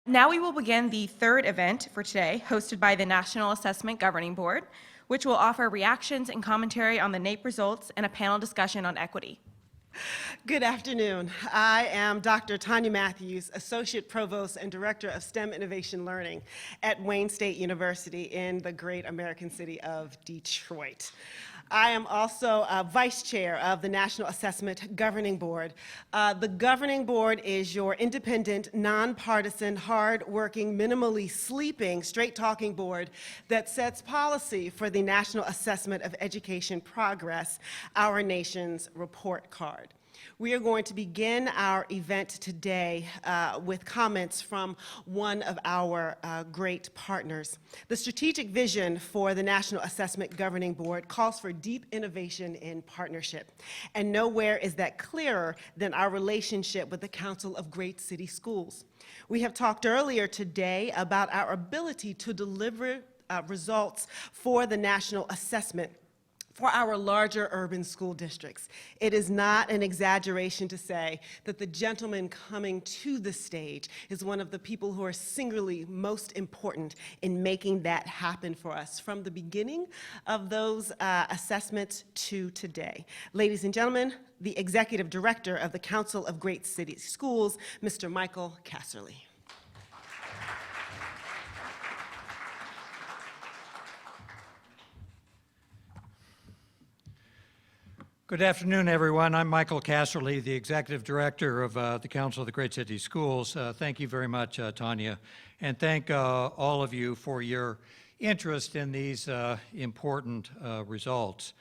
Now we will begin the third event for today, hosted by the National Assessment Governing Board, which will offer reactions and commentary on the NAEP results and a panel discussion on equity. Good afternoon. I am Dr. Tonya Matthews, Associate Provost and Director of STEM Innovation Learning at Wayne State University in the great American city of Detroit. I am also Vice Chair of the National Assessment Governing Board. The Governing Board is your independent, nonpartisan, hard-working, minimally sleeping, straight-talking board that sets policy for the National Assessment of Education Progress, our nation's report card. We are going to begin our event today with comments from one of our great partners. The strategic vision for the National Assessment Governing Board calls for deep innovation in partnership, and nowhere is that clearer than our relationship with the Council of Great City Schools. We have talked earlier today about our ability to deliver results for the national assessment for our larger urban school districts. It is not an exaggeration to say that the gentleman coming to the stage is one of the people who are singularly most important in making that happen for us from the beginning of those assessments to today. Ladies and gentlemen, the Executive Director of the Council of Great City Schools, Mr. Michael Casserly. Good afternoon, everyone. I'm Michael Casserly, the Executive Director of the Council of the Great City Schools. Thank you very much, Tonya, and thank all of you for your interest in these important results.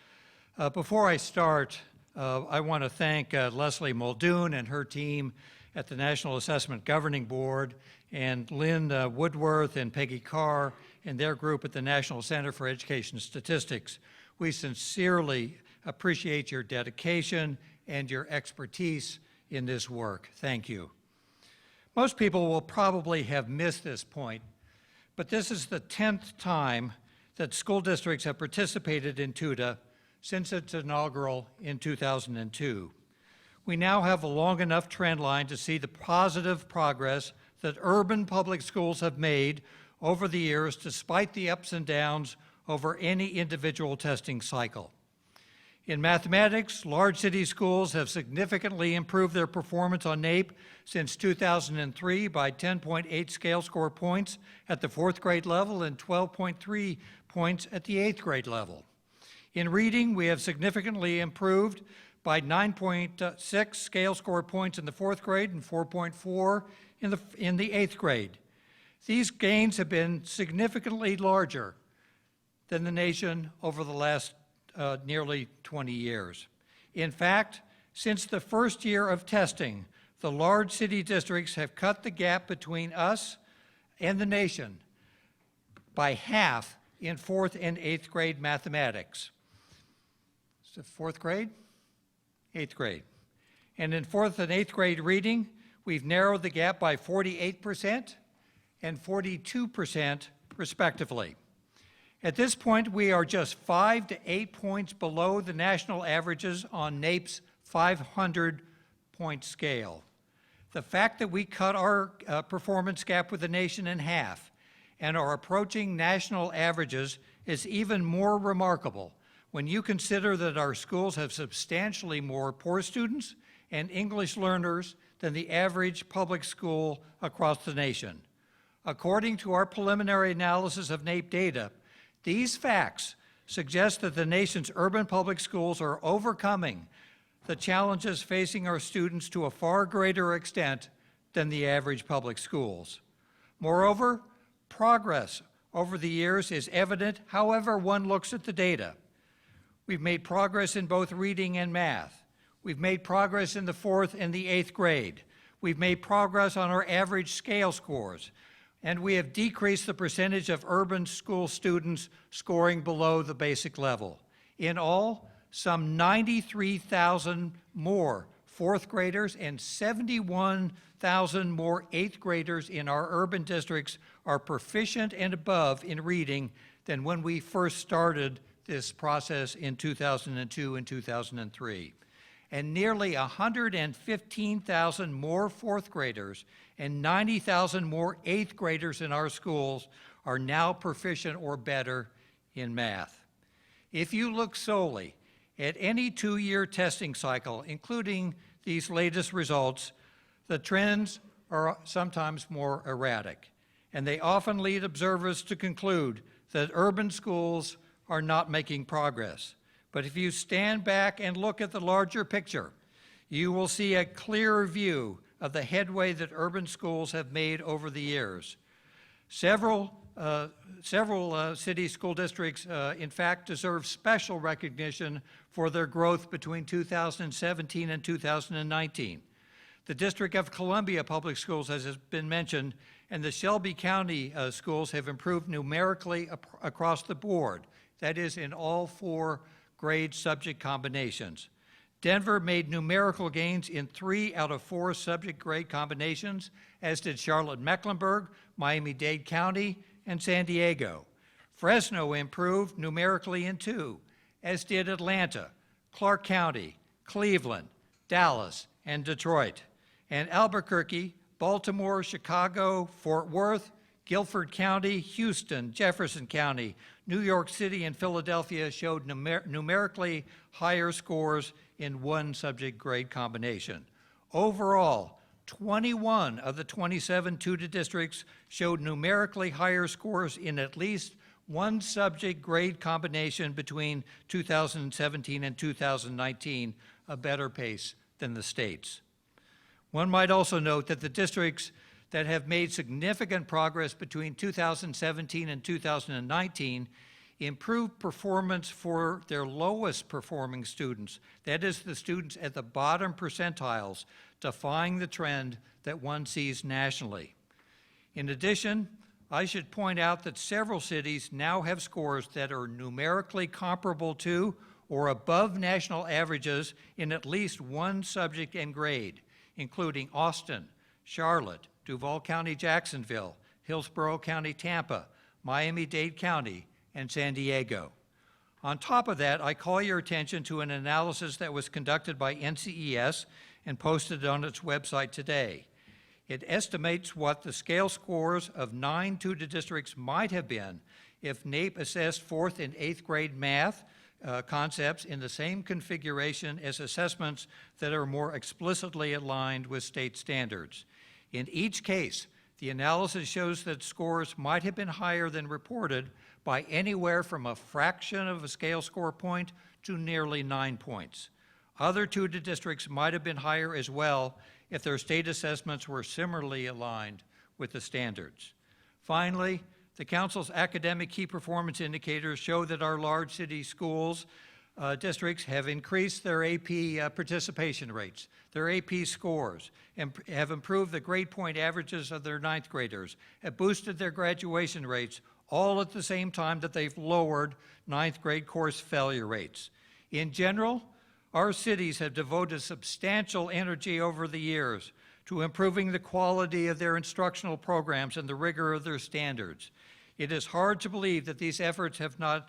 Before I start, I want to thank Leslie Muldoon and her team at the National Assessment Governing Board, and Lynn Woodworth and Peggy Carr and their group at the National Center for Education Statistics. We sincerely appreciate your dedication and your expertise in this work. Thank you. Most people will probably have missed this point, but this is the 10th time that school districts have participated in TUDA since its inaugural in 2002. We now have a long enough trend line to see the positive progress that urban public schools have made over the years, despite the ups and downs over any individual testing cycle. In mathematics, large city schools have significantly improved their performance on NAEP since 2003 by 10.8 scale score points at the 4th grade level and 12.3 points at the 8th grade level. In reading, we have significantly improved by 9.6 scale score points in the 4th grade and 4.4 in the 8th grade. These gains have been significantly larger than the nation over the last nearly 20 years. In fact, since the first year of testing, the large city districts have cut the gap between us and the nation by half in 4th and 8th grade mathematics. So 4th grade, 8th grade. And in 4th and 8th grade reading, we've narrowed the gap by 48% and 42% respectively. At this point, we are just 5 to 8 points below the national averages on NAEP's 500-point scale. The fact that we cut our performance gap with the nation in half and are approaching national averages is even more remarkable when you consider that our schools have substantially more poor students and English learners than the average public school across the nation. According to our preliminary analysis of NAEP data, these facts suggest that the nation's urban public schools are overcoming the challenges facing our students to a far greater extent than the average public schools. Moreover, progress over the years is evident however one looks at the data. We've made progress in both reading and math. We've made progress in the 4th and the 8th grade. We've made progress on our average scale scores. And we have decreased the percentage of urban school students scoring below the basic level. In all, some 93,000 more 4th graders and 71,000 more 8th graders in our urban districts are proficient and above in reading than when we first started this process in 2002 and 2003. and nearly 115,000 more fourth graders and 90,000 more eighth graders in our schools are now proficient or better in math. If you look solely at any two-year testing cycle, including these latest results, the trends are sometimes more erratic, and they often lead observers to conclude that urban schools are not making progress. But if you stand back and look at the larger picture, you will see a clearer view of the headway that urban schools have made over the years. Several city school districts, in fact, deserve special recognition for their growth between 2017 and 2019. The District of Columbia Public Schools, as has been mentioned, and the Shelby County schools have improved numerically across the board, that is, in all 4 grade subject combinations. Denver made numerical gains in 3 out of 4 subject grade combinations, as did Charlotte-Mecklenburg, Miami-Dade County, and San Diego. Fresno improved numerically in 2, as did Atlanta, Clark County, Cleveland, Dallas, and Detroit. And Albuquerque, Baltimore, Chicago, Fort Worth, Guilford County, Houston, Jefferson County, New York City, and Philadelphia showed numerically higher scores in 1 subject grade combination. Overall, 21 of the 27 TUDA districts showed numerically higher scores in at least 1 subject grade combination between 2017 and 2019, a better pace than the states. One might also note that the districts that have made significant progress between 2017 and 2019 improved performance for their lowest performing students, that is, the students at the bottom percentiles, defying the trend that one sees nationally. In addition, I should point out that several cities now have scores that are numerically comparable to or above national averages in at least 1 subject and grade, including Austin, Charlotte, Duval County, Jacksonville, Hillsborough County, Tampa, Miami-Dade County, and San Diego. On top of that, I call your attention to an analysis that was conducted by NCES and posted on its website today. It estimates what the scale scores of 9 TUDA districts might have been if NAEP assessed 4th and 8th grade math concepts in the same configuration as assessments that are more explicitly aligned with state standards. In each case, the analysis shows that scores might have been higher than reported by anywhere from a fraction of a scale score point to nearly 9 points. Other TUDA districts might have been higher as well if their state assessments were similarly aligned with the standards. Finally, the Council's academic key performance indicators show that our large city schools districts have increased their AP participation rates, their AP scores, and have improved the grade point averages of their 9th graders, have boosted their graduation rates, all at the same time that they've lowered 9th grade course failure rates. In general, our cities have devoted substantial energy over the years to improving the quality of their instructional programs and the rigor of their standards. It is hard to believe that these efforts have not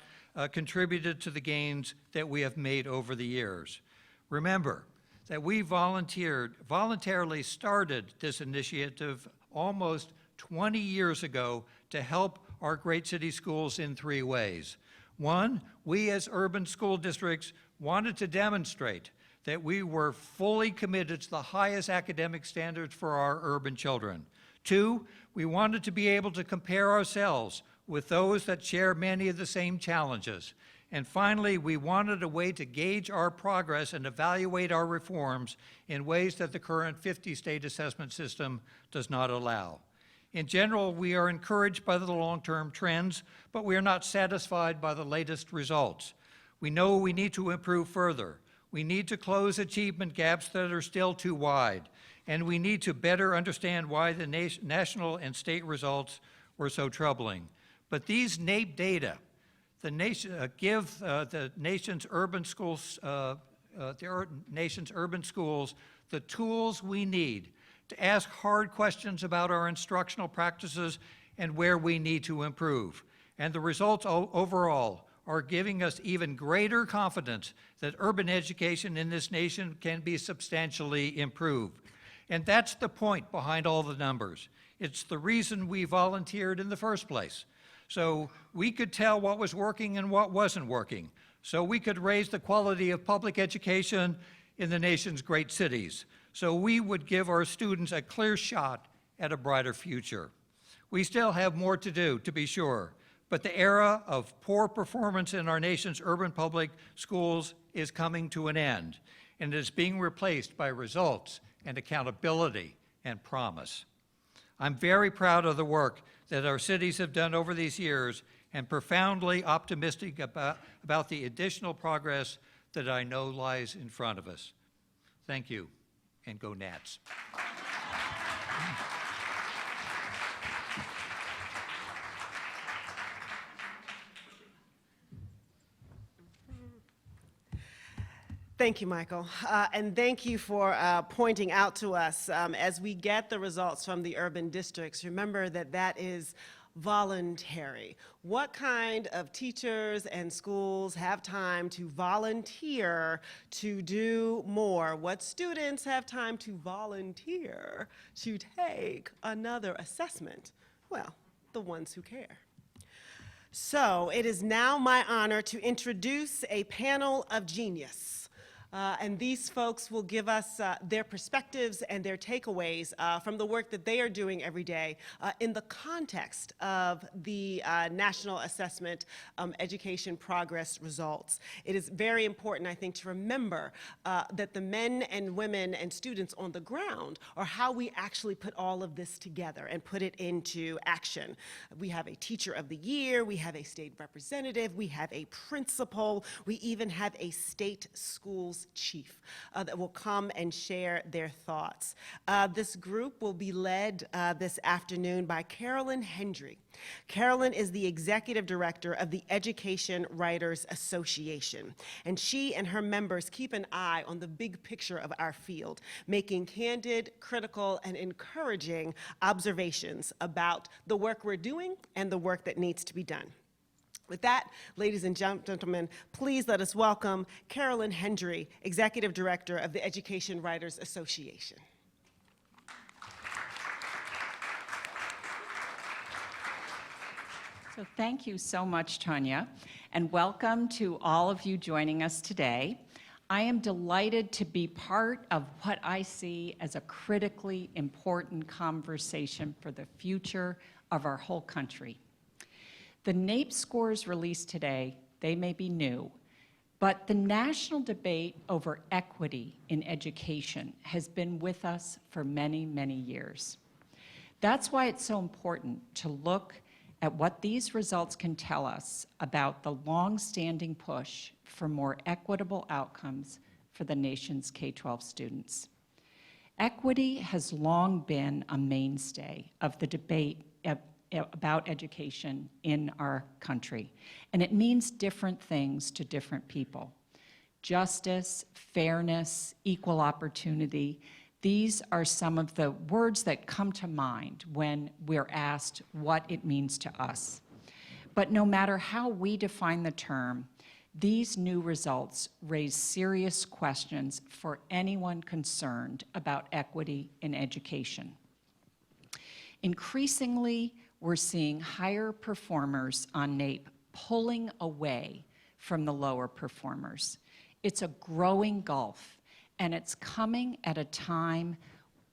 contributed to the gains that we have made over the years. Remember that we voluntarily started this initiative almost 20 years ago to help our great city schools in 3 ways. 1, we as urban school districts wanted to demonstrate that we were fully committed to the highest academic standards for our urban children. 2, we wanted to be able to compare ourselves with those that share many of the same challenges. And finally, we wanted a way to gauge our progress and evaluate our reforms in ways that the current 50-state assessment system does not allow. In general, we are encouraged by the long-term trends, but we are not satisfied by the latest results. We know we need to improve further. We need to close achievement gaps that are still too wide, and we need to better understand why the national and state results were so troubling. But these NAEP data give the nation's urban schools the tools we need to ask hard questions about our instructional practices and where we need to improve. And the results overall are giving us even greater confidence that urban education in this nation can be substantially improved. And that's the point behind all the numbers. It's the reason we volunteered in the first place. So we could tell what was working and what wasn't working. So we could raise the quality of public education in the nation's great cities. So we would give our students a clear shot at a brighter future. We still have more to do, to be sure, but the era of poor performance in our nation's urban public schools is coming to an end, and it is being replaced by results and accountability and promise. I'm very proud of the work that our cities have done over these years and profoundly optimistic about the additional progress that I know lies in front of us. Thank you, and go Nats. Thank you, Michael. And thank you for pointing out to us as we get the results from the urban districts, remember that that is voluntary. What kind of teachers and schools have time to volunteer to do more? What students have time to volunteer to take another assessment? Well, the ones who care. So it is now my honor to introduce a panel of genius. And these folks will give us their perspectives and their takeaways from the work that they are doing every day in the context of the National Assessment Education Progress results. It is very important, I think, to remember that the men and women and students on the ground are how we actually put all of this together and put it into action. We have a teacher of the year, we have a state representative, we have a principal, we even have a state schools chief that will come and share their thoughts. This group will be led this afternoon by Carolyn Hendry. Carolyn is the executive director of the Education Writers Association, and she and her members keep an eye on the big picture of our field, making candid, critical, and encouraging observations about the work we're doing and the work that needs to be done. With that, ladies and gentlemen, please let us welcome Carolyn Hendry, Executive Director of the Education Writers Association. So thank you so much, Tonya, and welcome to all of you joining us today. I am delighted to be part of what I see as a critically important conversation for the future of our whole country. The NAEP scores released today, they may be new, but the national debate over equity in education has been with us for many, many years. That's why it's so important to look at what these results can tell us about the long-standing push for more equitable outcomes for the nation's K-12 students. Equity has long been a mainstay of the debate about education in our country, and it means different things to different people. Justice, fairness, equal opportunity, these are some of the words that come to mind when we're asked what it means to us. But no matter how we define the term, these new results raise serious questions for anyone concerned about equity in education. Increasingly, we're seeing higher performers on NAEP pulling away from the lower performers. It's a growing gulf, and it's coming at a time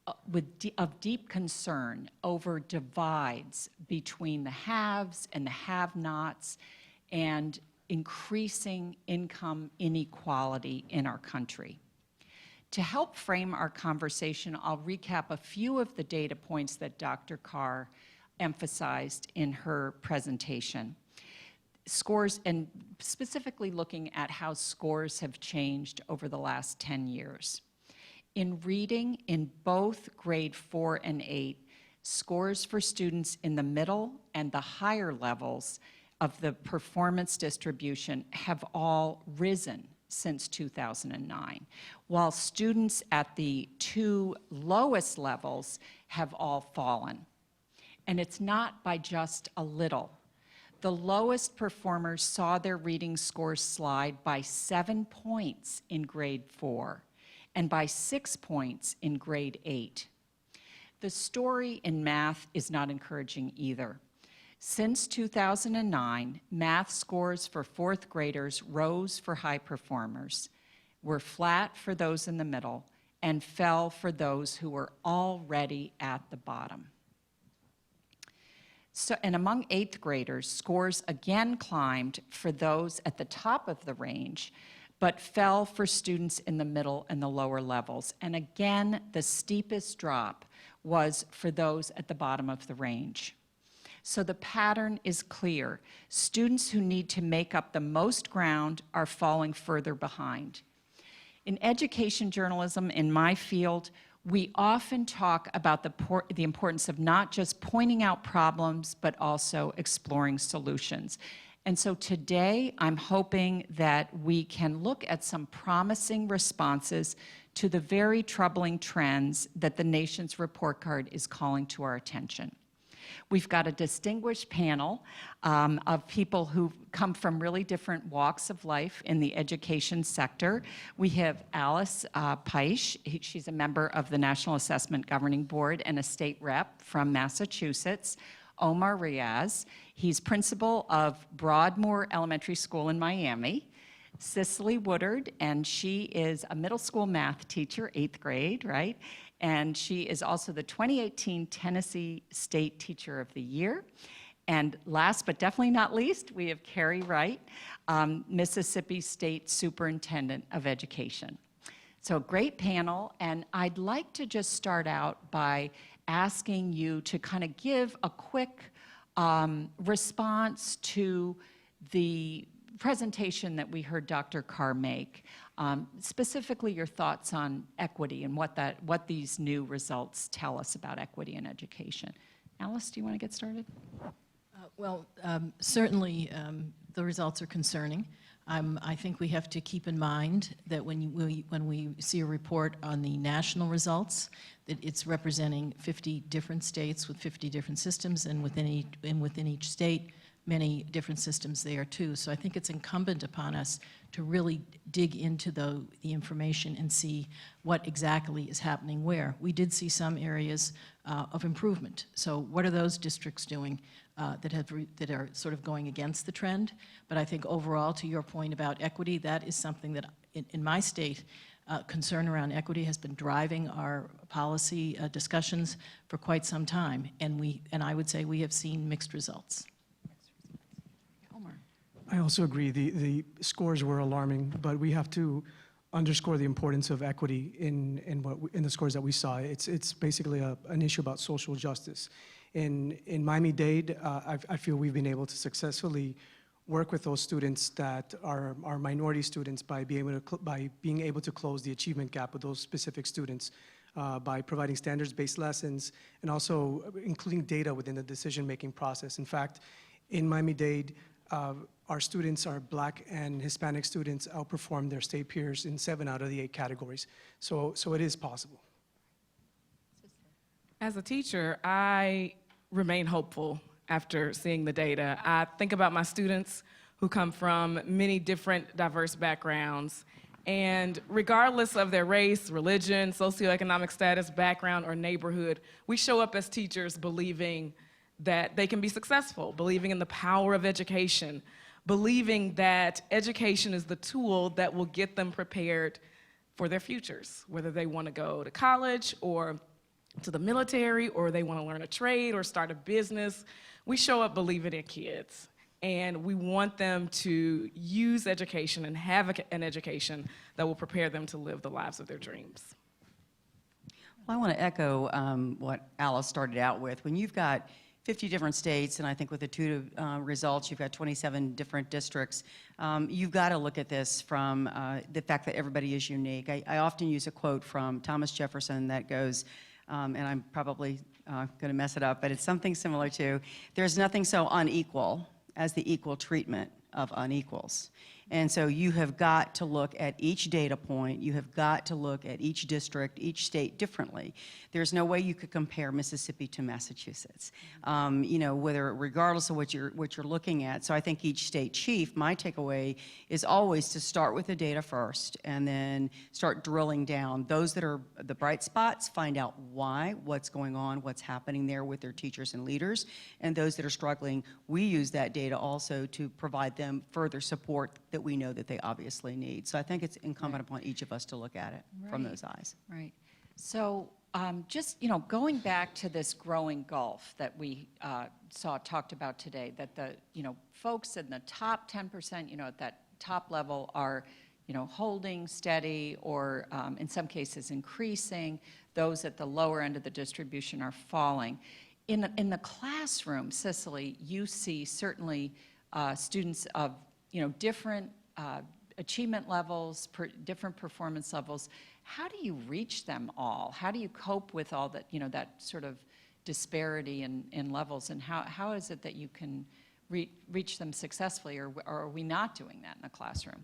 of deep concern over divides between the haves and the have-nots and increasing income inequality in our country. To help frame our conversation, I'll recap a few of the data points that Dr. Carr emphasized in her presentation. Scores, and specifically looking at how scores have changed over the last 10 years. In reading, in both grade 4 and 8, scores for students in the middle and the higher levels of the performance distribution have all risen since 2009, while students at the two lowest levels have all fallen. And it's not by just a little. The lowest performers saw their reading scores slide by 7 points in grade 4 and by 6 points in grade 8. The story in math is not encouraging either. Since 2009, math scores for fourth graders rose for high performers, were flat for those in the middle, and fell for those who were already at the bottom. And among eighth graders, scores again climbed for those at the top of the range, but fell for students in the middle and the lower levels. And again, the steepest drop was for those at the bottom of the range. So the pattern is clear. Students who need to make up the most ground are falling further behind. In education journalism, in my field, we often talk about the importance of not just pointing out problems, but also exploring solutions. And so today, I'm hoping that we can look at some promising responses to the very troubling trends that the nation's report card is calling to our attention. We've got a distinguished panel of people who come from really different walks of life in the education sector. We have Alice Peisch. She's a member of the National Assessment Governing Board and a state rep from Massachusetts. Omar Riaz, he's principal of Broadmoor Elementary School in Miami. Cicely Woodard, and she is a middle school math teacher, 8th grade, right? And she is also the 2018 Tennessee State Teacher of the Year. And last but definitely not least, we have Carey Wright, Mississippi State Superintendent of Education. So a great panel, and I'd like to just start out by asking you to kind of give a quick response to the presentation that we heard Dr. Carr make, specifically your thoughts on equity and what these new results tell us about equity in education. Alice, do you want to get started? Certainly the results are concerning. I think we have to keep in mind that when we see a report on the national results, that it's representing 50 different states with 50 different systems, and within each state, many different systems there too. So I think it's incumbent upon us to really dig into the information and see what exactly is happening where. We did see some areas of improvement. So what are those districts doing that are sort of going against the trend? But I think overall, to your point about equity, that is something that in my state, concern around equity has been driving our policy discussions for quite some time. And I would say we have seen mixed results. I also agree. The scores were alarming, but we have to underscore the importance of equity in the scores that we saw. It's basically an issue about social justice. In Miami-Dade, I feel we've been able to successfully work with those students that are minority students by being able to close the achievement gap with those specific students by providing standards-based lessons and also including data within the decision-making process. In fact, in Miami-Dade, our students, our Black and Hispanic students, outperform their state peers in 7 out of the 8 categories. So it is possible. As a teacher, I remain hopeful after seeing the data. I think about my students who come from many different diverse backgrounds, and regardless of their race, religion, socioeconomic status, background, or neighborhood, we show up as teachers believing that they can be successful, believing in the power of education, believing that education is the tool that will get them prepared for their futures, whether they want to go to college or to the military, or they want to learn a trade or start a business. We show up believing in kids, and we want them to use education and have an education that will prepare them to live the lives of their dreams. Well, I want to echo what Alice started out with. When you've got 50 different states, and I think with the 2 results, you've got 27 different districts. You've got to look at this from the fact that everybody is unique. I often use a quote from Thomas Jefferson that goes, and I'm probably going to mess it up, but it's something similar to, there's nothing so unequal as the equal treatment of unequals. And so you have got to look at each data point, you have got to look at each district, each state differently. There's no way you could compare Mississippi to Massachusetts, you know, regardless of what you're looking at. So I think each state chief, my takeaway is always to start with the data first and then start drilling down. Those that are the bright spots, find out why, what's going on, what's happening there with their teachers and leaders. And those that are struggling, we use that data also to provide them further support that we know that they obviously need. So I think it's incumbent upon each of us to look at it from those eyes. Right. So just, you know, going back to this growing gulf that we talked about today, that the, you know, folks in the top 10%, you know, at that top level are, you know, holding steady or in some cases increasing. Those at the lower end of the distribution are falling. In the classroom, Cicely, you see certainly students of, you know, different achievement levels, different performance levels. How do you reach them all? How do you cope with all that, you know, that sort of disparity in levels? And how is it that you can reach them successfully, or are we not doing that in the classroom?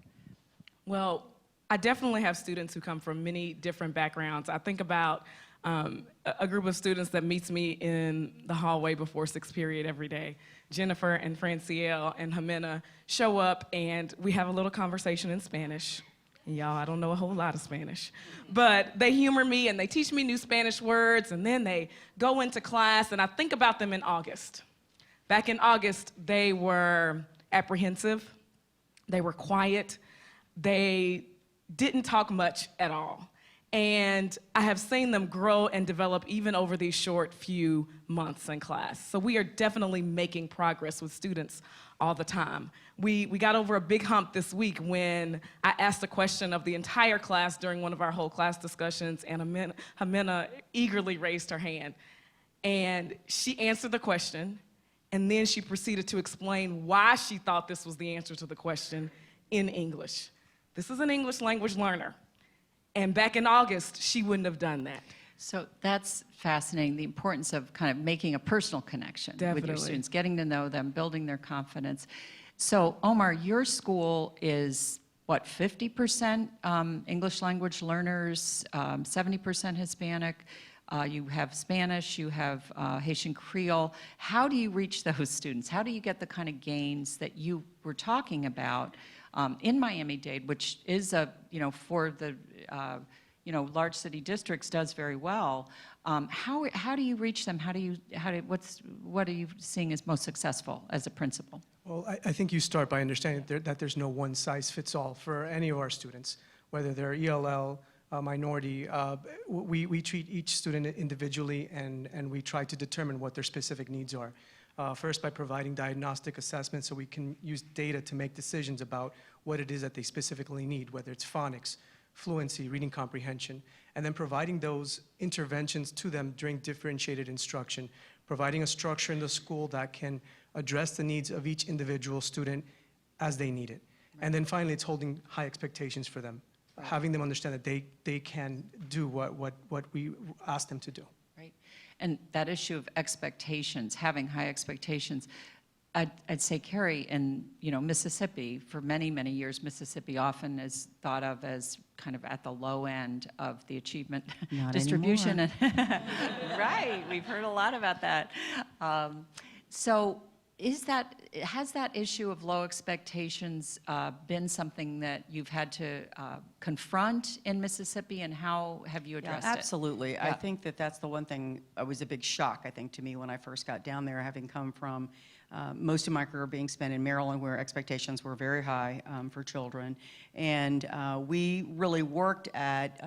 Well, I definitely have students who come from many different backgrounds. I think about a group of students that meets me in the hallway before sixth period every day. Jennifer and Francielle and Jimena show up and we have a little conversation in Spanish. And y'all, I don't know a whole lot of Spanish, but they humor me and they teach me new Spanish words, and then they go into class, and I think about them in August. Back in August, they were apprehensive, they were quiet, they didn't talk much at all. And I have seen them grow and develop even over these short few months in class. So we are definitely making progress with students all the time. We got over a big hump this week when I asked a question of the entire class during one of our whole class discussions, and Jimena eagerly raised her hand. And she answered the question, and then she proceeded to explain why she thought this was the answer to the question in English. This is an English language learner. And back in August, she wouldn't have done that. So that's fascinating, the importance of kind of making a personal connection with your students, getting to know them, building their confidence. So Omar, your school is, what, 50% English language learners, 70% Hispanic. You have Spanish, you have Haitian Creole. How do you reach those students? How do you get the kind of gains that you were talking about in Miami-Dade, which is a, you know, for the, you know, large city districts does very well. How do you reach them? What are you seeing as most successful as a principal? Well, I think you start by understanding that there's no one size fits all for any of our students, whether they're ELL, minority. We treat each student individually, and we try to determine what their specific needs are. First, by providing diagnostic assessments so we can use data to make decisions about what it is that they specifically need, whether it's phonics, fluency, reading comprehension, and then providing those interventions to them during differentiated instruction, providing a structure in the school that can address the needs of each individual student as they need it. And then finally, it's holding high expectations for them, having them understand that they can do what we ask them to do. Right. And that issue of expectations, having high expectations, I'd say, Carey, in, you know, Mississippi, for many, many years, Mississippi often is thought of as kind of at the low end of the achievement distribution. And right, we've heard a lot about that. So has that issue of low expectations been something that you've had to confront in Mississippi, and how have you addressed it? Absolutely. I think that's the one thing that was a big shock, I think, to me when I first got down there, having come from most of my career being spent in Maryland, where expectations were very high for children. And we really worked at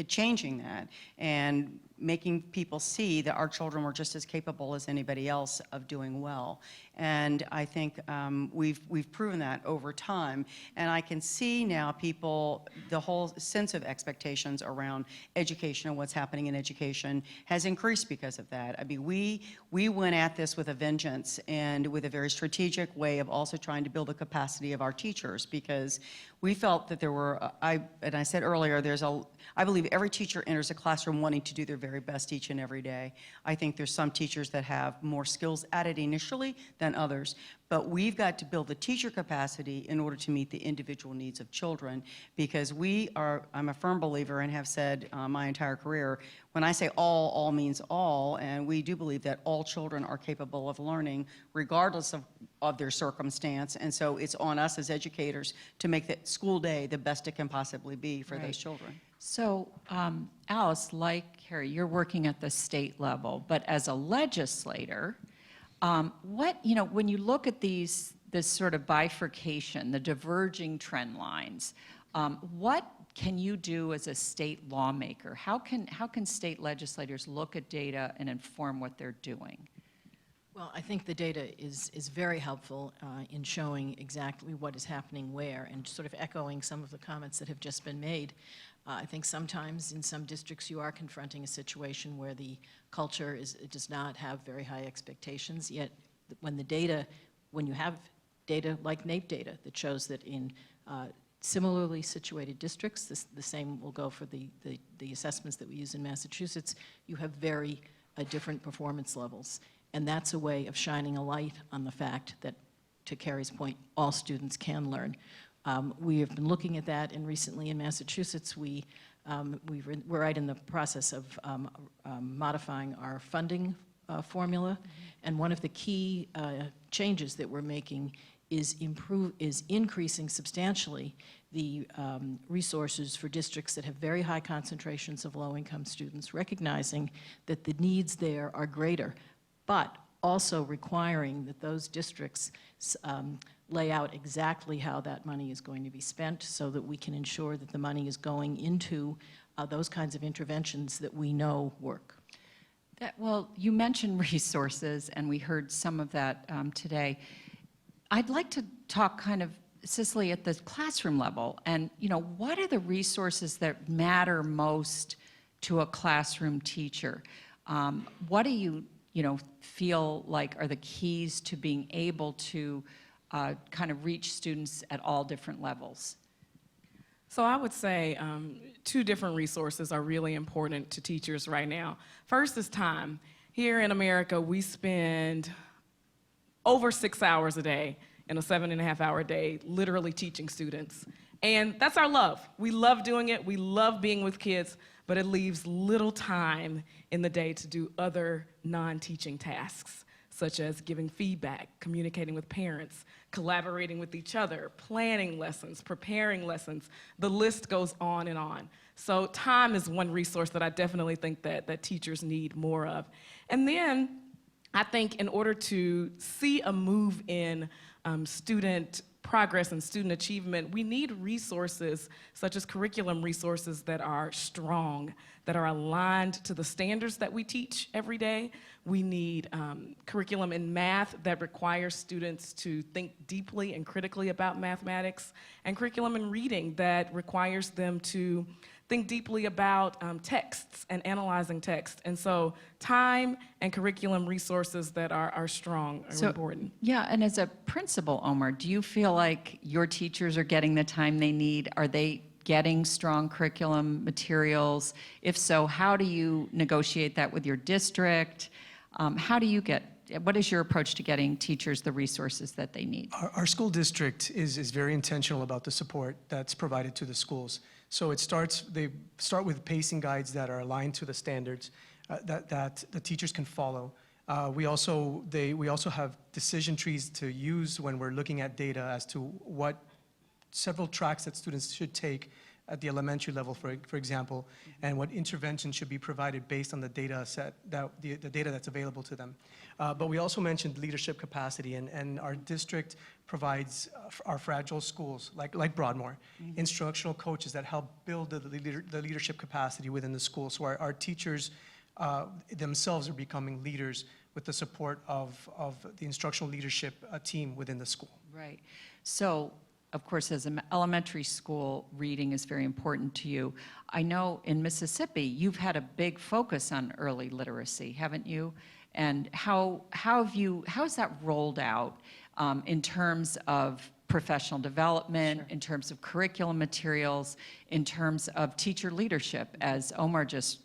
changing that and making people see that our children were just as capable as anybody else of doing well. And I think we've proven that over time. And I can see now people, the whole sense of expectations around education and what's happening in education has increased because of that. I mean, we went at this with a vengeance and with a very strategic way of also trying to build the capacity of our teachers, because we felt that there were, and I said earlier, I believe every teacher enters a classroom wanting to do their very very best each and every day. I think there's some teachers that have more skills added initially than others, but we've got to build the teacher capacity in order to meet the individual needs of children, because I'm a firm believer and have said my entire career, when I say all means all, and we do believe that all children are capable of learning regardless of their circumstance, and so it's on us as educators to make the school day the best it can possibly be for those children. So, Alice, like Carey, you're working at the state level, but as a legislator, when you look at this sort of bifurcation, the diverging trend lines, what can you do as a state lawmaker? How can state legislators look at data and inform what they're doing? Well, I think the data is very helpful in showing exactly what is happening where, and sort of echoing some of the comments that have just been made. I think sometimes in some districts you are confronting a situation where the culture does not have very high expectations, yet when you have data like NAEP data that shows that in similarly situated districts, the same will go for the assessments that we use in Massachusetts, you have very different performance levels. And that's a way of shining a light on the fact that, to Carey's point, all students can learn. We have been looking at that, and recently in Massachusetts, we're right in the process of modifying our funding formula. And one of the key changes that we're making is increasing substantially the resources for districts that have very high concentrations of low-income students, recognizing that the needs there are greater, but also requiring that those districts lay out exactly how that money is going to be spent so that we can ensure that the money is going into those kinds of interventions that we know work. Well, you mentioned resources, and we heard some of that today. I'd like to talk kind of, Cicely, at the classroom level, and what are the resources that matter most to a classroom teacher? What do you feel like are the keys to being able to kind of reach students at all different levels? So I would say two different resources are really important to teachers right now. First is time. Here in America, we spend over 6 hours a day in a 7.5-hour day literally teaching students. And that's our love. We love doing it. We love being with kids, but it leaves little time in the day to do other non-teaching tasks, such as giving feedback, communicating with parents, collaborating with each other, planning lessons, preparing lessons. The list goes on and on. So time is one resource that I definitely think that teachers need more of. And then I think in order to see a move in student progress and student achievement, we need resources such as curriculum resources that are strong, that are aligned to the standards that we teach every day. We need curriculum in math that requires students to think deeply and critically about mathematics, and curriculum in reading that requires them to think deeply about texts and analyzing text. And so time and curriculum resources that are strong are important. Yeah, and as a principal, Omar, do you feel like your teachers are getting the time they need? Are they getting strong curriculum materials? If so, how do you negotiate that with your district? What is your approach to getting teachers the resources that they need? Our school district is very intentional about the support that's provided to the schools. So they start with pacing guides that are aligned to the standards that the teachers can follow. We also have decision trees to use when we're looking at data as to what several tracks that students should take at the elementary level, for example, and what intervention should be provided based on the data set, the data that's available to them. But we also mentioned leadership capacity, and our district provides our fragile schools, like Broadmoor, instructional coaches that help build the leadership capacity within the school. So our teachers themselves are becoming leaders with the support of the instructional leadership team within the school. Right. So, of course, as an elementary school, reading is very important to you. I know in Mississippi, you've had a big focus on early literacy, haven't you? And how has that rolled out in terms of professional development, in terms of curriculum materials, in terms of teacher leadership, as Omar just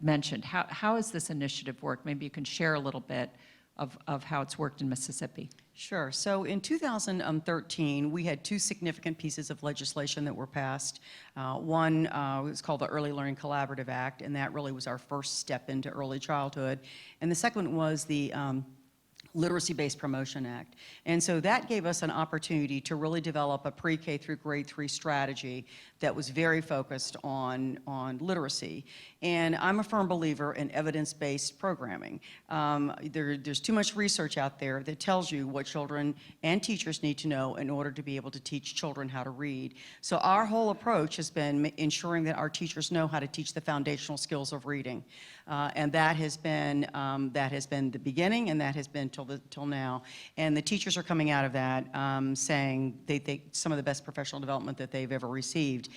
mentioned. How has this initiative worked? Maybe you can share a little bit of how it's worked in Mississippi. Sure. So in 2013, we had two significant pieces of legislation that were passed. One was called the Early Learning Collaborative Act, and that really was our first step into early childhood. And the second was the Literacy-Based Promotion Act. And so that gave us an opportunity to really develop a pre-K through grade 3 strategy that was very focused on literacy. And I'm a firm believer in evidence-based programming. There's too much research out there that tells you what children and teachers need to know in order to be able to teach children how to read. So our whole approach has been ensuring that our teachers know how to teach the foundational skills of reading. And that has been the beginning, and that has been till now. And the teachers are coming out of that saying they think some of the best professional development that they've ever received.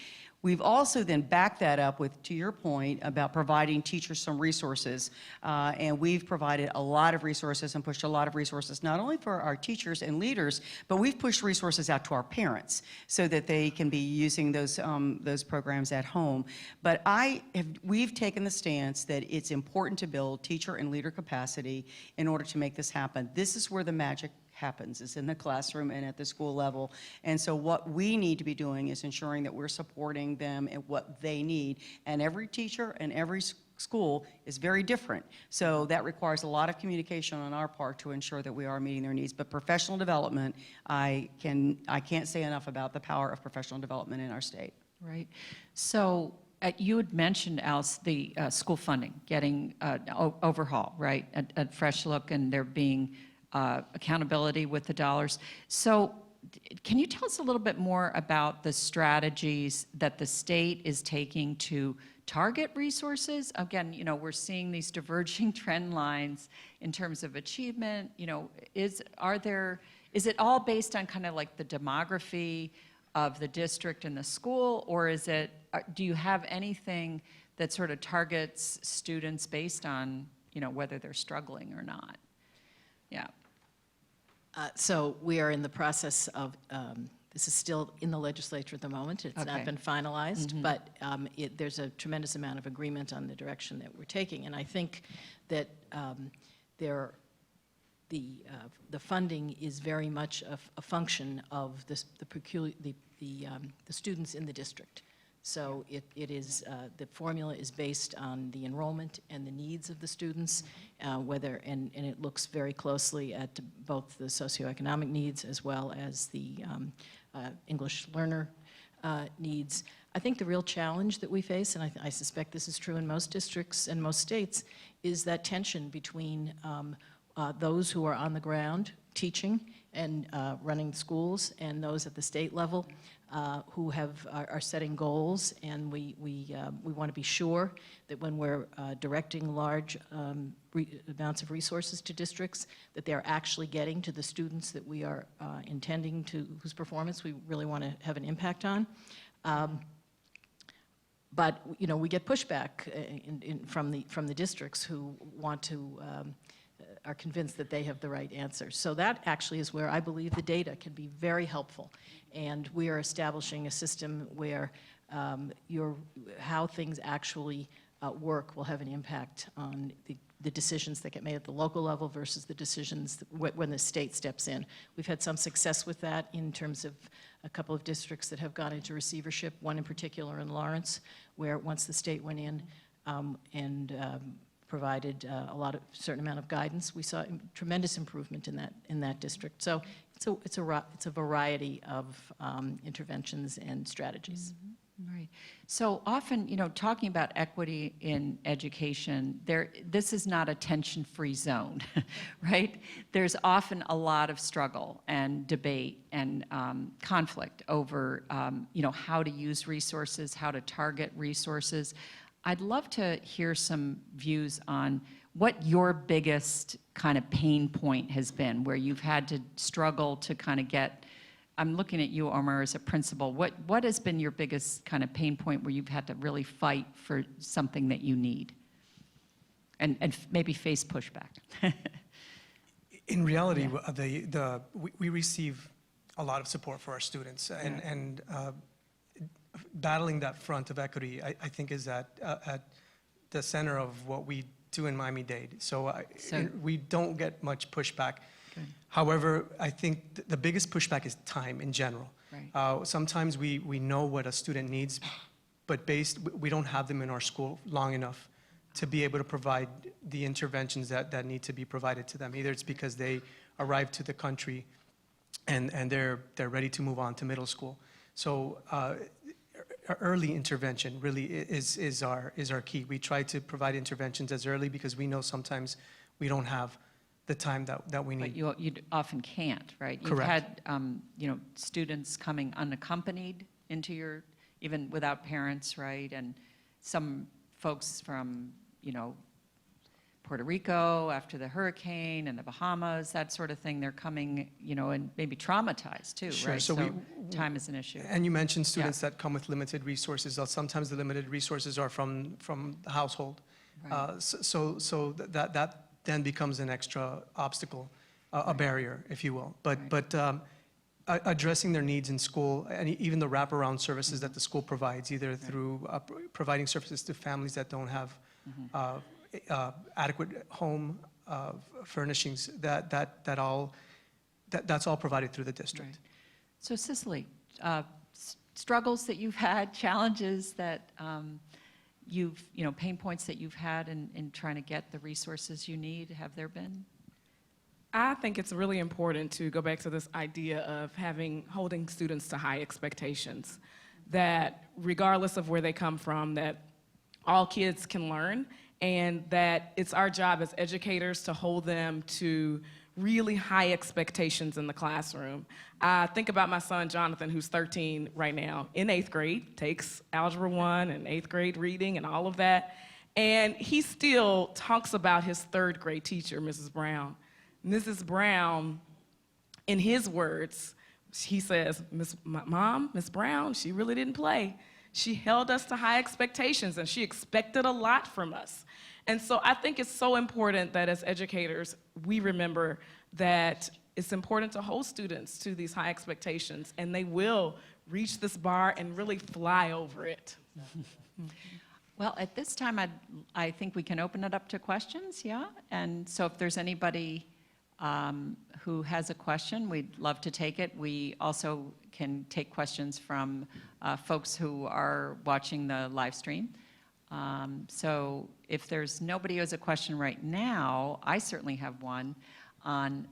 We've also then backed that up with, to your point, about providing teachers some resources. And we've provided a lot of resources and pushed a lot of resources, not only for our teachers and leaders, but we've pushed resources out to our parents so that they can be using those programs at home. But we've taken the stance that it's important to build teacher and leader capacity in order to make this happen. This is where the magic happens, is in the classroom and at the school level. And so what we need to be doing is ensuring that we're supporting them in what they need. And every teacher and every school is very different. So that requires a lot of communication on our part to ensure that we are meeting their needs. But professional development, I can't say enough about the power of professional development in our state. Right. So you had mentioned, Alice, the school funding, getting overhaul, right? A fresh look, and there being accountability with the dollars. So can you tell us a little bit more about the strategies that the state is taking to target resources? Again, we're seeing these diverging trend lines in terms of achievement. Is it all based on kind of like the demography of the district and the school, or do you have anything that sort of targets students based on, whether they're struggling or not? Yeah. So we are in the process of, this is still in the legislature at the moment. It's not been finalized, but there's a tremendous amount of agreement on the direction that we're taking. And I think that the funding is very much a function of the students in the district. So it is, the formula is based on the enrollment and the needs of the students, and it looks very closely at both the socioeconomic needs as well as the English learner needs. I think the real challenge that we face, and I suspect this is true in most districts and most states, is that tension between those who are on the ground teaching and running schools and those at the state level who are setting goals, and we want to be sure that when we're directing large amounts of resources to districts, that they're actually getting to the students that we are intending to, whose performance we really want to have an impact on. But we get pushback from the districts who want to are convinced that they have the right answer. So that actually is where I believe the data can be very helpful. And we are establishing a system where how things actually work will have an impact on the decisions that get made at the local level versus the decisions when the state steps in. We've had some success with that in terms of a couple of districts that have gone into receivership, one in particular in Lawrence, where once the state went in and provided a certain amount of guidance, we saw tremendous improvement in that district. So it's a variety of interventions and strategies. Mm-hmm. Right. So often, talking about equity in education, this is not a tension-free zone, right? There's often a lot of struggle and debate and conflict over, how to use resources, how to target resources. I'd love to hear some views on what your biggest kind of pain point has been, where you've had to struggle to kind of get, I'm looking at you, Omar, as a principal. What has been your biggest kind of pain point where you've had to really fight for something that you need and maybe face pushback? In reality, we receive a lot of support for our students, and battling that front of equity, I think, is at the center of what we do in Miami-Dade. So So- we don't get much pushback. Good. However, I think the biggest pushback is time in general. Right. Sometimes we know what a student needs, but we don't have them in our school long enough to be able to provide the interventions that need to be provided to them. Either it's because they arrived to the country and they're ready to move on to middle school. So early intervention really is our key. We try to provide interventions as early because we know sometimes we don't have the time that we need. But you often can't, right? Correct. You've had, students coming unaccompanied into even without parents, right? And some folks from, Puerto Rico after the hurricane and the Bahamas, that sort of thing, they're coming, and maybe traumatized too, Sure. right? So time is an issue. And you mentioned students that come with limited resources. Sometimes the limited resources are from the household. Right. So that then becomes an extra obstacle, a barrier, if you will. But addressing their needs in school and even the wraparound services that the school provides, either through providing services to families that don't have adequate home furnishings, that's all provided through the district. Right. So Cicely, struggles that you've had, challenges that pain points that you've had in trying to get the resources you need, have there been? I think it's really important to go back to this idea of holding students to high expectations, that regardless of where they come from, that all kids can learn, and that it's our job as educators to hold them to really high expectations in the classroom. I think about my son, Jonathan, who's 13 right now, in 8th grade, takes Algebra 1 and 8th grade reading and all of that, and he still talks about his 3rd grade teacher, Mrs. Brown. Mrs. Brown, in his words, he says, Miss Brown, she really didn't play. She held us to high expectations, and she expected a lot from us. And so I think it's so important that as educators, we remember that it's important to hold students to these high expectations, and they will reach this bar and really fly over it. Well, at this time, I think we can open it up to questions, yeah? And so if there's anybody who has a question, we'd love to take it. We also can take questions from folks who are watching the live stream. So if there's nobody who has a question right now, I certainly have one on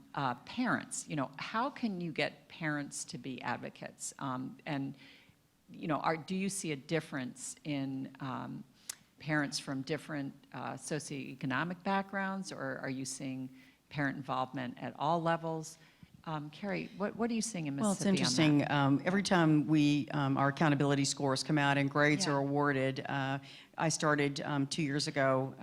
parents. How can you get parents to be advocates? And do you see a difference in parents from different socioeconomic backgrounds, or are you seeing parent involvement at all levels? Carey, what are you seeing in Mississippi? Well, it's interesting. Every time our accountability scores come out and grades are awarded, I started 2 years ago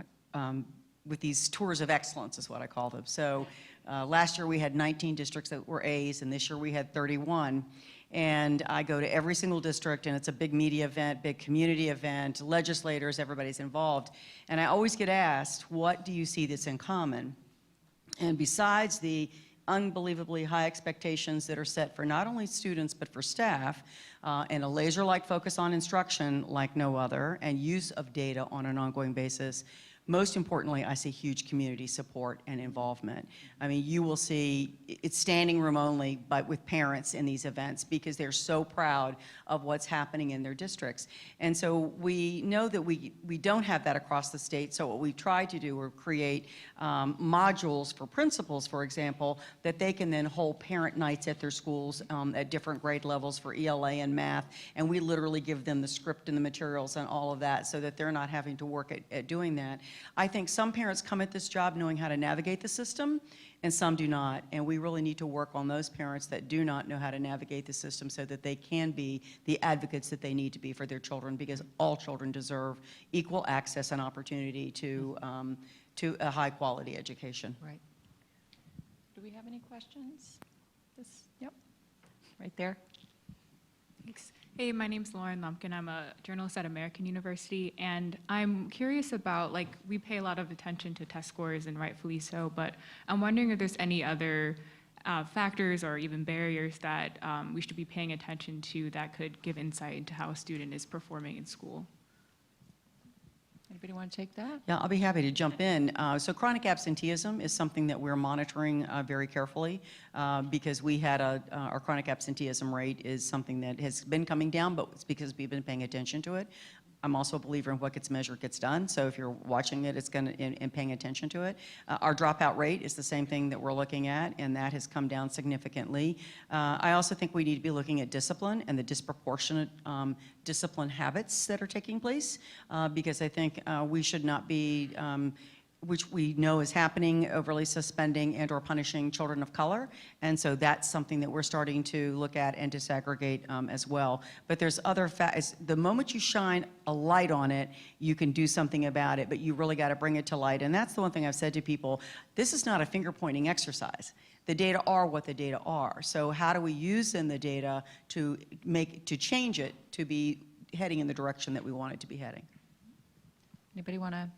with these tours of excellence, is what I call them. So last year we had 19 districts that were A's, and this year we had 31. And I go to every single district, and it's a big media event, big community event, legislators, everybody's involved. And I always get asked, what do you see that's in common? And besides the unbelievably high expectations that are set for not only students but for staff, and a laser-like focus on instruction like no other, and use of data on an ongoing basis, most importantly, I see huge community support and involvement. I mean, you will see it's standing room only, but with parents in these events, because they're so proud of what's happening in their districts. And so we know that we don't have that across the state, so what we try to do is create modules for principals, for example, that they can then hold parent nights at their schools at different grade levels for ELA and math, and we literally give them the script and the materials and all of that so that they're not having to work at doing that. I think some parents come at this job knowing how to navigate the system, and some do not. And we really need to work on those parents that do not know how to navigate the system so that they can be the advocates that they need to be for their children, because all children deserve equal access and opportunity to a high-quality education. Right. Do we have any questions? Yep, right there. Thanks. Hey, my name's Lauren Lumpkin. I'm a journalist at American University, and I'm curious about, we pay a lot of attention to test scores, and rightfully so, but I'm wondering if there's any other factors or even barriers that we should be paying attention to that could give insight into how a student is performing in school. Anybody want to take that? Yeah, I'll be happy to jump in. So chronic absenteeism is something that we're monitoring very carefully because we had our chronic absenteeism rate is something that has been coming down, but it's because we've been paying attention to it. I'm also a believer in what gets measured gets done. So if you're watching it, it's going to and paying attention to it. Our dropout rate is the same thing that we're looking at, and that has come down significantly. I also think we need to be looking at discipline and the disproportionate discipline habits that are taking place, because I think we should not be which we know is happening, overly suspending and or punishing children of color. And so that's something that we're starting to look at and disaggregate as well. But there's other facts. The moment you shine a light on it, you can do something about it, but you really got to bring it to light. And that's the one thing I've said to people. This is not a finger-pointing exercise. The data are what the data are. So how do we use then the data to change it to be heading in the direction that we want it to be heading? Anybody want to?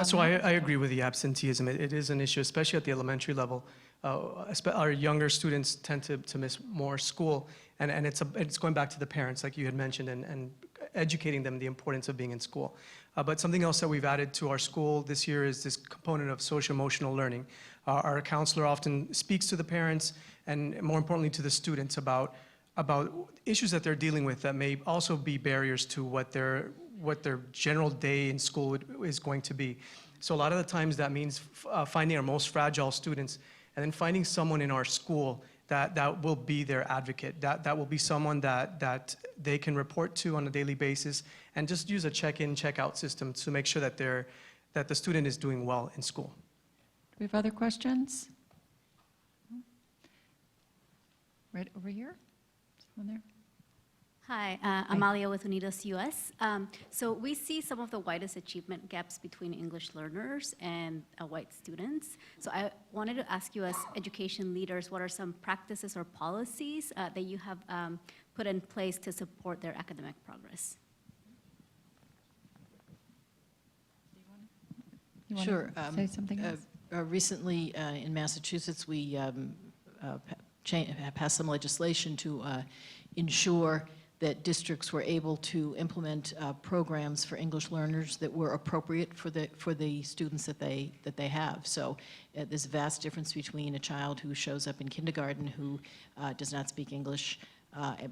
So I agree with the absenteeism. It is an issue, especially at the elementary level. Our younger students tend to miss more school, and it's going back to the parents, like you had mentioned, and educating them the importance of being in school. But something else that we've added to our school this year is this component of social-emotional learning. Our counselor often speaks to the parents and, more importantly, to the students about issues that they're dealing with that may also be barriers to what their general day in school is going to be. So a lot of the times that means finding our most fragile students and then finding someone in our school that will be their advocate, that will be someone that they can report to on a daily basis, and just use a check-in, check-out system to make sure that the student is doing well in school. Do we have other questions? Right over here? Someone there? Hi, Amalia with Unidos US. So we see some of the widest achievement gaps between English learners and white students. So I wanted to ask you, as education leaders, what are some practices or policies that you have put in place to support their academic progress? You want Sure. to say something else? Recently, in Massachusetts, we passed some legislation to ensure that districts were able to implement programs for English learners that were appropriate for the students that they have. So there's a vast difference between a child who shows up in kindergarten who does not speak English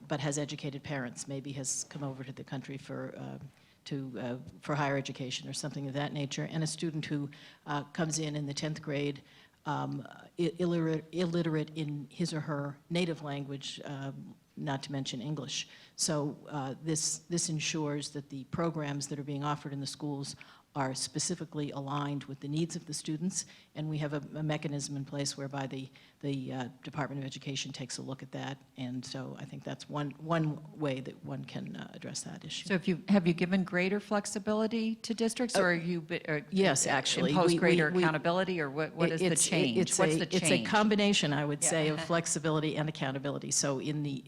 but has educated parents, maybe has come over to the country for higher education or something of that nature, and a student who comes in the 10th grade illiterate in his or her native language, not to mention English. So this ensures that the programs that are being offered in the schools are specifically aligned with the needs of the students, and we have a mechanism in place whereby the Department of Education takes a look at that, and so I think that's one way that one can address that issue. So have you given greater flexibility to districts, or are you yes, actually, imposed greater accountability, or what is the change? What's the change? It's a combination, I would say, of flexibility and accountability. So in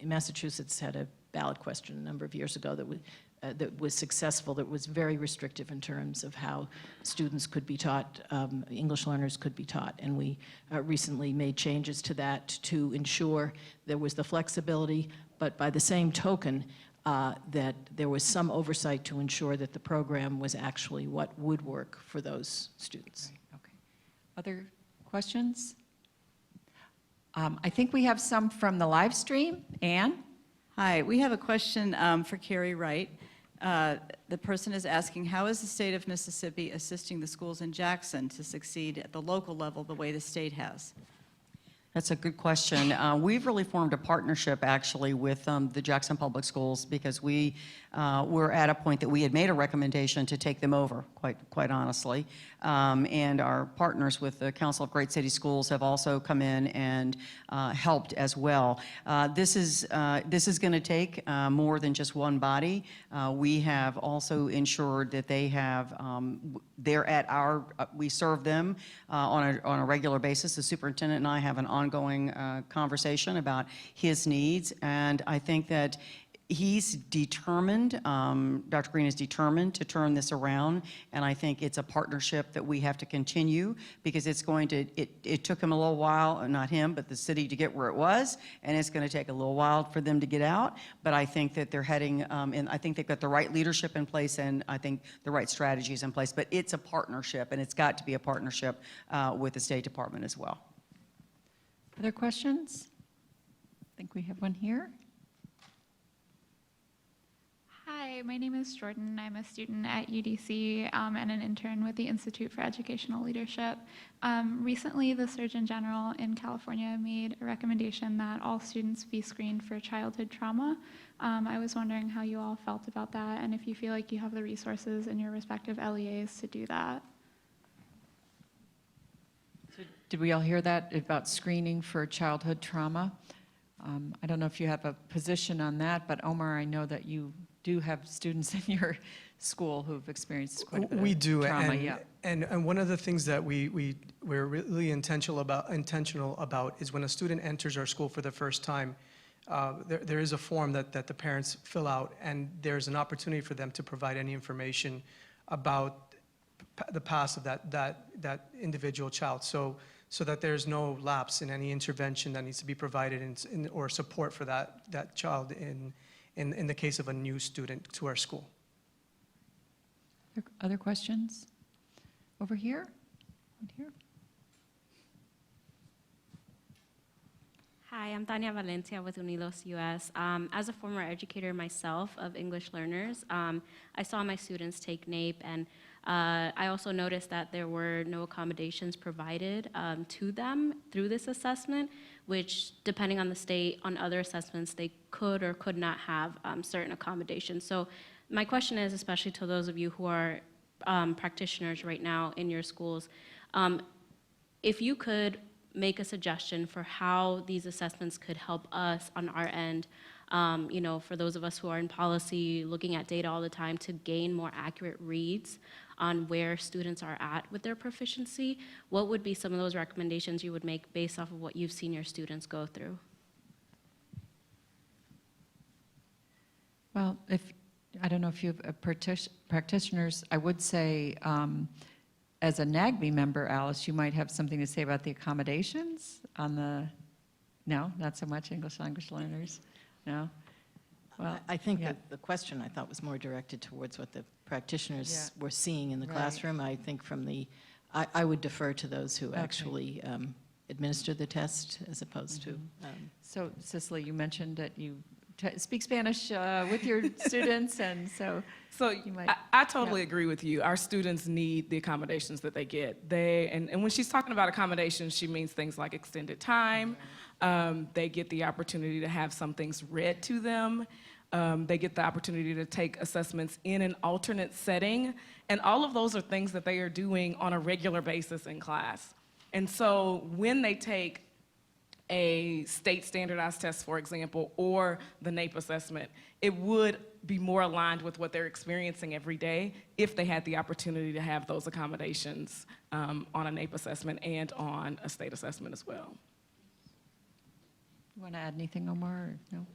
Massachusetts had a ballot question a number of years ago that was successful, that was very restrictive in terms of how students could be taught, English learners could be taught. And we recently made changes to that to ensure there was the flexibility, but by the same token, that there was some oversight to ensure that the program was actually what would work for those students. Right, okay. Other questions? I think we have some from the live stream. Anne? Hi, we have a question for Carey, Wright. The person is asking, how is the state of Mississippi assisting the schools in Jackson to succeed at the local level the way the state has? That's a good question. We've really formed a partnership, actually, with the Jackson Public Schools, because we were at a point that we had made a recommendation to take them over, quite honestly. And our partners with the Council of Great City Schools have also come in and helped as well. This is going to take more than just one body. We have also ensured that they have, they're at our, we serve them on a regular basis. The superintendent and I have an ongoing conversation about his needs, and I think that He's determined, Dr. Green is determined to turn this around, and I think it's a partnership that we have to continue because it's going to, it took him a little while, not him, but the city to get where it was, and it's going to take a little while for them to get out, but I think that they're heading, and I think they've got the right leadership in place, and I think the right strategies in place, but it's a partnership, and it's got to be a partnership with the State Department as well. Other questions? I think we have one here. Hi, my name is Jordan. I'm a student at UDC and an intern with the Institute for Educational Leadership. Recently, the Surgeon General in California made a recommendation that all students be screened for childhood trauma. I was wondering how you all felt about that and if you feel like you have the resources in your respective LEAs to do that. So did we all hear that about screening for childhood trauma? I don't know if you have a position on that, but Omar, I know that you do have students in your school who've experienced quite a bit We of do, trauma. and one of the things that we're really intentional about is when a student enters our school for the first time, there is a form that the parents fill out, and there's an opportunity for them to provide any information about the past of that individual child, so that there's no lapse in any intervention that needs to be provided or support for that child in the case of a new student to our school. Other questions? Over here? Right here? Hi, I'm Tonya Valencia with Unidos US. As a former educator myself of English learners, I saw my students take NAEP, and I also noticed that there were no accommodations provided to them through this assessment, which, depending on the state, on other assessments, they could or could not have certain accommodations. So my question is, especially to those of you who are practitioners right now in your schools, if you could make a suggestion for how these assessments could help us on our end, you know, for those of us who are in policy, looking at data all the time to gain more accurate reads on where students are at with their proficiency, what would be some of those recommendations you would make based off of what you've seen your students go through? Well, I don't know if you have practitioners, I would say, as a NAGB member, Alice, you might have something to say about the accommodations on the, no, not so much English language learners, no? Well, I think yeah. that the question I thought was more directed towards what the practitioners Yeah. were seeing in the Right. classroom. I think I would defer to those who Okay. actually administer the test as opposed to. So, Cicely, you mentioned that you speak Spanish with your students, and so you might. I totally agree with you. Our students need the accommodations that they get. And when she's talking about accommodations, she means things like extended time. They get the opportunity to have some things read to them. They get the opportunity to take assessments in an alternate setting. And all of those are things that they are doing on a regular basis in class. And so when they take a state standardized test, for example, or the NAEP assessment, it would be more aligned with what they're experiencing every day if they had the opportunity to have those accommodations on a NAEP assessment and on a state assessment as well. You want to add anything, Omar? Or no?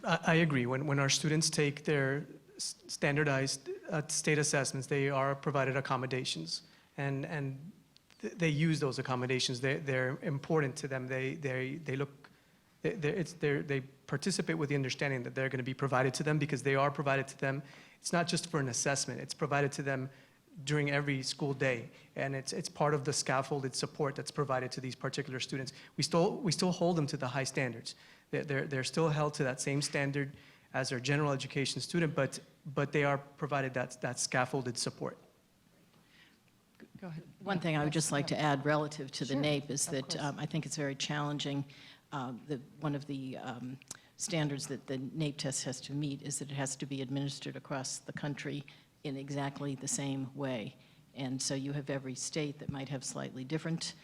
I agree. When our students take their standardized state assessments, they are provided accommodations, and they use those accommodations. They're important to them. They participate with the understanding that they're going to be provided to them because they are provided to them. It's not just for an assessment. It's provided to them during every school day, and it's part of the scaffolded support that's provided to these particular students. We still hold them to the high standards. They're still held to that same standard as their general education student, but they are provided that scaffolded support. Go ahead. One thing I would just like to add relative to the Sure, NAEP is of that course. I think it's very challenging. One of the standards that the NAEP test has to meet is that it has to be administered across the country in exactly the same way. And so you have every state that might have slightly different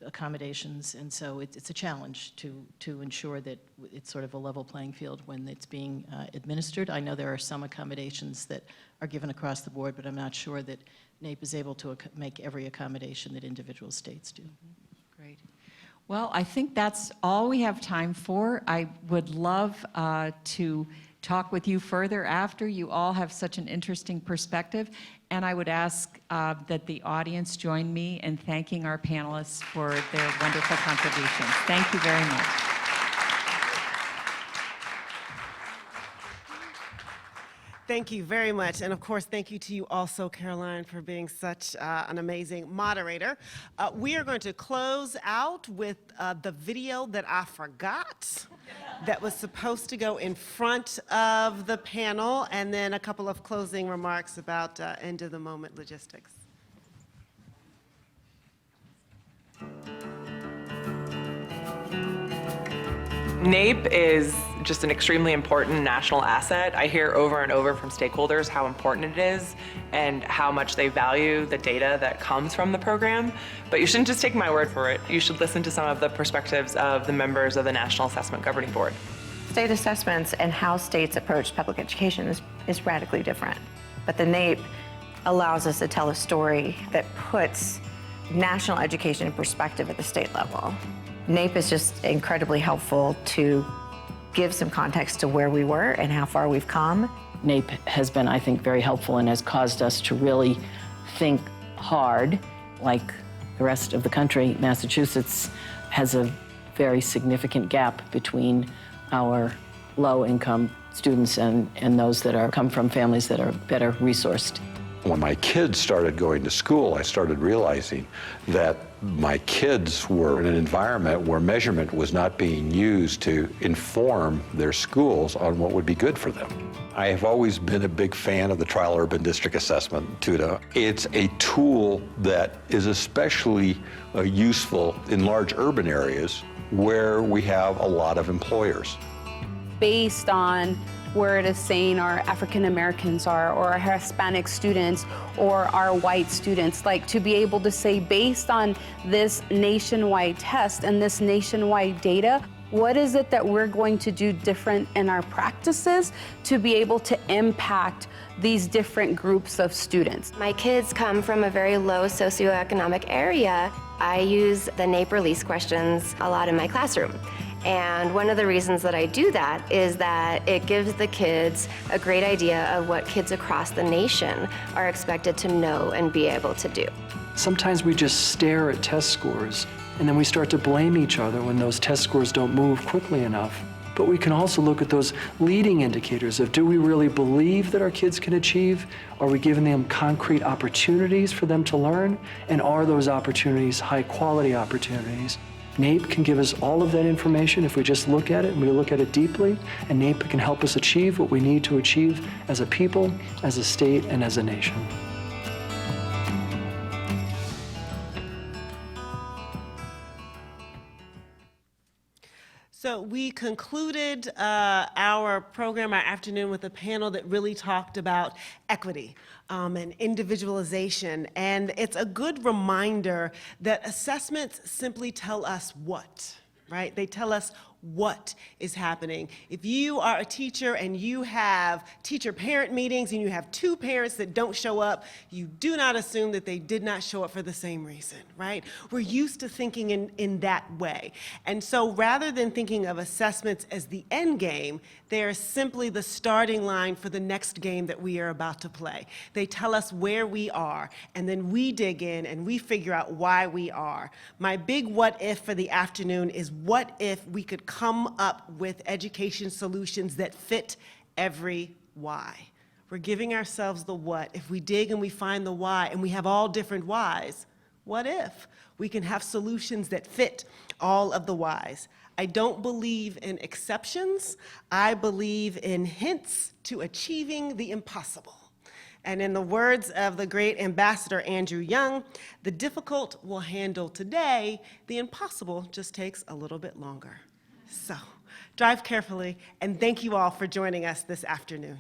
accommodations, and so it's a challenge to ensure that it's sort of a level playing field when it's being administered. I know there are some accommodations that are given across the board, but I'm not sure that NAEP is able to make every accommodation that individual states do. Great. Well, I think that's all we have time for. I would love to talk with you further after. You all have such an interesting perspective, and I would ask that the audience join me in thanking our panelists for their wonderful contributions. Thank you very much. Thank you very much. And of course, thank you to you also, Caroline, for being such an amazing moderator. We are going to close out with the video that I forgot that was supposed to go in front of the panel, and then a couple of closing remarks about end of the moment logistics. NAEP is just an extremely important national asset. I hear over and over from stakeholders how important it is and how much they value the data that comes from the program. But you shouldn't just take my word for it. You should listen to some of the perspectives of the members of the National Assessment Governing Board. State assessments and how states approach public education is radically different. But the NAEP allows us to tell a story that puts national education in perspective at the state level. NAEP is just incredibly helpful to give some context to where we were and how far we've come. NAEP has been, I think, very helpful and has caused us to really think hard. Like the rest of the country, Massachusetts has a very significant gap between our low-income students and those that come from families that are better resourced. When my kids started going to school, I started realizing that my kids were in an environment where measurement was not being used to inform their schools on what would be good for them. I have always been a big fan of the Trial Urban District Assessment, TUDA. It's a tool that is especially useful in large urban areas where we have a lot of employers. Based on where it is saying our African Americans are, or our Hispanic students, or our white students, like to be able to say, based on this nationwide test and this nationwide data, what is it that we're going to do different in our practices to be able to impact these different groups of students? My kids come from a very low socioeconomic area. I use the NAEP release questions a lot in my classroom. And one of the reasons that I do that is that it gives the kids a great idea of what kids across the nation are expected to know and be able to do. Sometimes we just stare at test scores, and then we start to blame each other when those test scores don't move quickly enough. But we can also look at those leading indicators of, do we really believe that our kids can achieve? Are we giving them concrete opportunities for them to learn? And are those opportunities high quality opportunities? NAEP can give us all of that information if we just look at it and we look at it deeply, and NAEP can help us achieve what we need to achieve as a people, as a state, and as a nation. So we concluded our program, our afternoon, with a panel that really talked about equity and individualization. And it's a good reminder that assessments simply tell us what, right? They tell us what is happening. If you are a teacher and you have teacher-parent meetings and you have two parents that don't show up, you do not assume that they did not show up for the same reason, right? We're used to thinking in that way. And so rather than thinking of assessments as the end game, they are simply the starting line for the next game that we are about to play. They tell us where we are, and then we dig in and we figure out why we are. My big what if for the afternoon is, what if we could come up with education solutions that fit every why? We're giving ourselves the what. If we dig and we find the why, and we have all different whys, what if we can have solutions that fit all of the whys? I don't believe in exceptions. I believe in hints to achieving the impossible. And in the words of the great ambassador Andrew Young, the difficult we'll handle today, the impossible just takes a little bit longer. So, drive carefully, and thank you all for joining us this afternoon.